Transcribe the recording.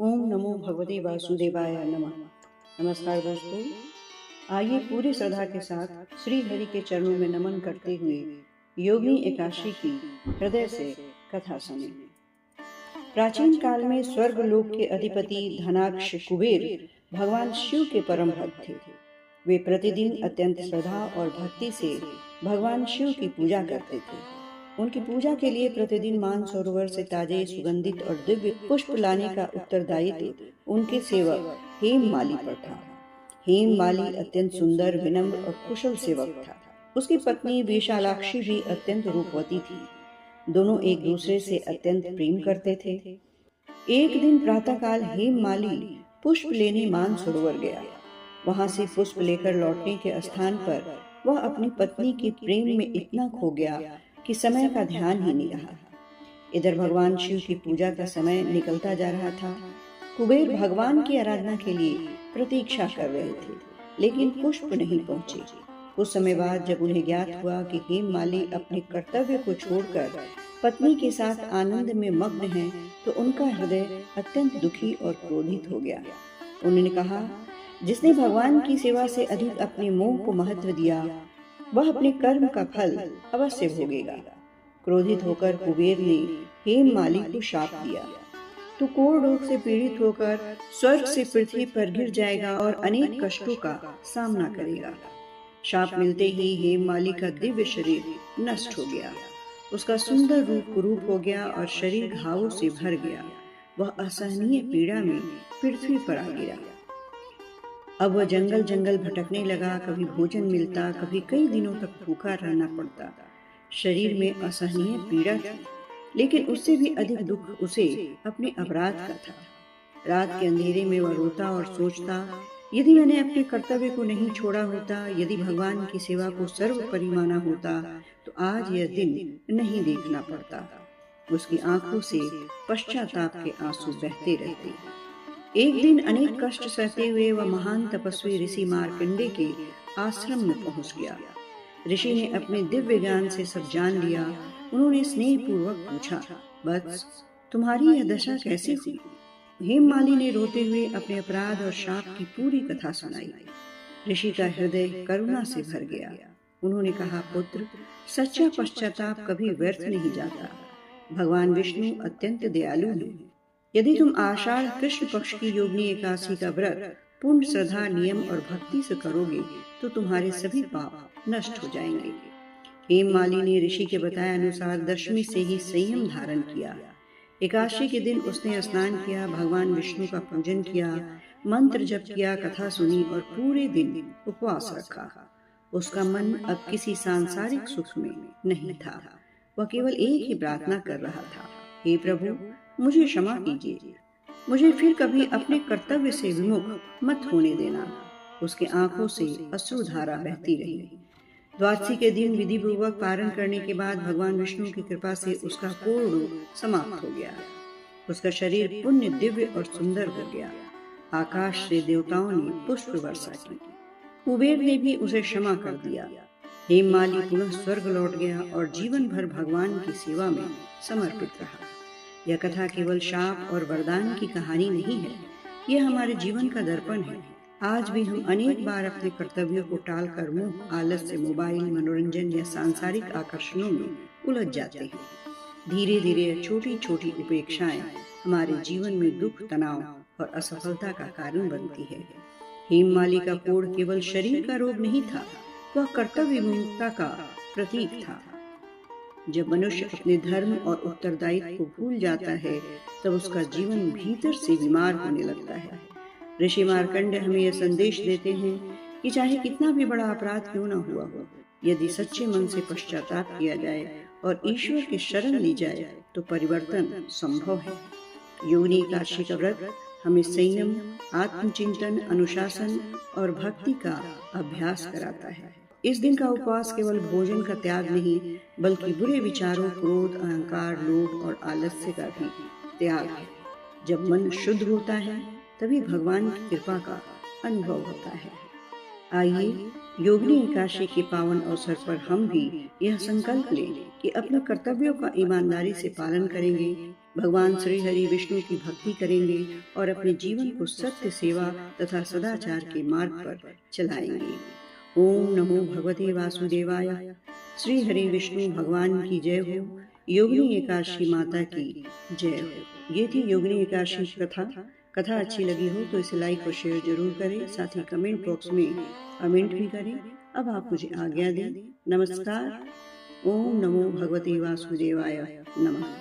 ओम नमो भगवते वासुदेवाय नमः। नमस्कार दोस्तों, आइए पूरी श्रद्धा के साथ श्री हरि के चरणों में नमन करते हुए योगिनी एकादशी की हृदय से कथा सुने। प्राचीन काल में स्वर्ग लोक के अधिपति धनाक्ष कुबेर भगवान शिव के परम भक्त थे। वे प्रतिदिन अत्यंत श्रद्धा और भक्ति से भगवान शिव की पूजा करते थे। उनकी पूजा के लिए प्रतिदिन मानसरोवर से ताजे सुगंधित और दिव्य पुष्प लाने का उत्तरदायित्व उनके सेवक हेममाली पर था। हेममाली अत्यंत सुंदर, विनम्र और कुशल सेवक था। उसकी पत्नी विशालाक्षी भी अत्यंत रूपवती थी। दोनों एक दूसरे से अत्यंत प्रेम करते थे। एक दिन प्रातःकाल हेममाली पुष्प लेने मानसरोवर गया। वहां से पुष्प लेकर लौटने के स्थान पर वह अपनी पत्नी के प्रेम में इतना खो गया कि समय का ध्यान ही नहीं रहा। इधर भगवान शिव की पूजा का समय निकलता जा रहा था। कुबेर भगवान की आराधना के लिए प्रतीक्षा कर रहे थे, लेकिन पुष्प नहीं पहुंचे। कुछ समय बाद जब उन्हें ज्ञात हुआ कि हेममाली अपने कर्तव्य को छोड़कर पत्नी के साथ आनंद में मग्न हैं, तो उनका हृदय अत्यंत दुखी और क्रोधित हो गया। उन्होंने कहा, जिसने भगवान की सेवा से अधिक अपने मोह को महत्व दिया, वह अपने कर्म का फल अवश्य भोगेगा। क्रोधित होकर कुबेर ने हेममाली को शाप दिया, तू कोढ़ रोग से पीड़ित होकर स्वर्ग से पृथ्वी पर गिर जाएगा और अनेक कष्टों का सामना करेगा। शाप मिलते ही हेममाली का दिव्य शरीर नष्ट हो गया। उसका सुंदर रूप कुरूप हो गया और शरीर घावों से भर गया। वह असहनीय पीड़ा में पृथ्वी पर आ गिरा। अब वह जंगल जंगल भटकने लगा। कभी भोजन मिलता, कभी कई दिनों तक भूखा रहना पड़ता। शरीर में असहनीय पीड़ा थी, लेकिन उससे भी अधिक दुख उसे अपने अपराध का था। रात के अंधेरे में वह रोता और सोचता, यदि मैंने अपने कर्तव्य को नहीं छोड़ा होता, यदि भगवान की सेवा को सर्वोपरि माना होता, तो आज यह दिन नहीं देखना पड़ता। उसकी आंखों से पश्चाताप के आंसू बहते रहते। एक दिन अनेक कष्ट सहते हुए वह महान तपस्वी ऋषि मार्कंडे के आश्रम में पहुंच गया। ऋषि ने अपने दिव्य ज्ञान से सब जान लिया। उन्होंने स्नेह पूर्वक पूछा, वत्स, तुम्हारी यह दशा कैसे हुई? हेममाली ने रोते हुए अपने अपराध और शाप की पूरी कथा सुनाई। ऋषि का हृदय करुणा से भर गया। उन्होंने कहा, पुत्र, सच्चा पश्चाताप कभी व्यर्थ नहीं जाता। भगवान विष्णु अत्यंत दयालु हैं। यदि तुम आषाढ़ कृष्ण पक्ष की योगिनी एकादशी का व्रत पूर्ण श्रद्धा, नियम और भक्ति से करोगे, तो तुम्हारे सभी पाप नष्ट हो जाएंगे। हेममाली ने ऋषि के बताए अनुसार दशमी से ही संयम धारण किया। एकादशी के दिन उसने स्नान किया, भगवान विष्णु का पूजन किया, मंत्र जप किया, कथा सुनी और पूरे दिन उपवास रखा। उसका मन अब किसी सांसारिक सुख में नहीं था। वह केवल एक ही प्रार्थना कर रहा था, हे प्रभु, मुझे क्षमा कीजिए, मुझे फिर कभी अपने कर्तव्य से विमुख मत होने देना। उसके आंखों से अश्रुधारा बहती रही। द्वादशी के दिन विधि पूर्वक पारण करने के बाद भगवान विष्णु की कृपा से उसका कोढ़ रोग समाप्त हो गया। उसका शरीर पुण्य, दिव्य और सुंदर हो गया। आकाश से देवताओं ने पुष्प वर्षा की। कुबेर ने भी उसे क्षमा कर दिया। हेममाली पुनः स्वर्ग लौट गया और जीवन भर भगवान की सेवा में समर्पित रहा। यह कथा केवल शाप और वरदान की कहानी नहीं है, यह हमारे जीवन का दर्पण है। आज भी हम अनेक बार अपने कर्तव्यों को टालकर मोह, आलस से मोबाइल, मनोरंजन या सांसारिक आकर्षणों में उलझ जाते हैं। धीरे धीरे छोटी छोटी उपेक्षाएं हमारे जीवन में दुख, तनाव और असफलता का कारण बनती है। हेममाली का कोढ़ केवल शरीर का रोग नहीं था, वह कर्तव्य विमुखता का प्रतीक था। जब मनुष्य अपने धर्म और उत्तरदायित्व को भूल जाता है, तब उसका जीवन भीतर से बीमार होने लगता है। ऋषि मार्कंडे हमें यह संदेश देते हैं कि चाहे कितना भी बड़ा अपराध क्यों न हुआ हो, यदि सच्चे मन से पश्चाताप किया जाए और ईश्वर की शरण ली जाए, तो परिवर्तन संभव है। योगिनी एकादशी का व्रत हमें संयम, आत्मचिंतन, अनुशासन और भक्ति का अभ्यास कराता है। इस दिन का उपवास केवल भोजन का त्याग नहीं, बल्कि बुरे विचारों, क्रोध, अहंकार, लोभ और आलस्य का भी त्याग है। जब मन शुद्ध होता है, तभी भगवान की कृपा का अनुभव होता है। आइए योगिनी एकादशी के पावन अवसर पर हम भी यह संकल्प लें कि अपने कर्तव्यों का ईमानदारी से पालन करेंगे, भगवान श्री हरि विष्णु की भक्ति करेंगे और अपने जीवन को सत्य, सेवा तथा सदाचार के मार्ग पर चलाएंगे। ओम नमो भगवते वासुदेवाय। श्री हरि विष्णु भगवान की जय हो। योगिनी एकादशी माता की जय हो। ये थी योगिनी एकादशी कथा अच्छी लगी हो तो इसे लाइक और शेयर जरूर करें, साथ ही कमेंट बॉक्स में कमेंट भी करें। अब आप मुझे आज्ञा दें। नमस्कार। ओम नमो भगवते वासुदेवाय नमः।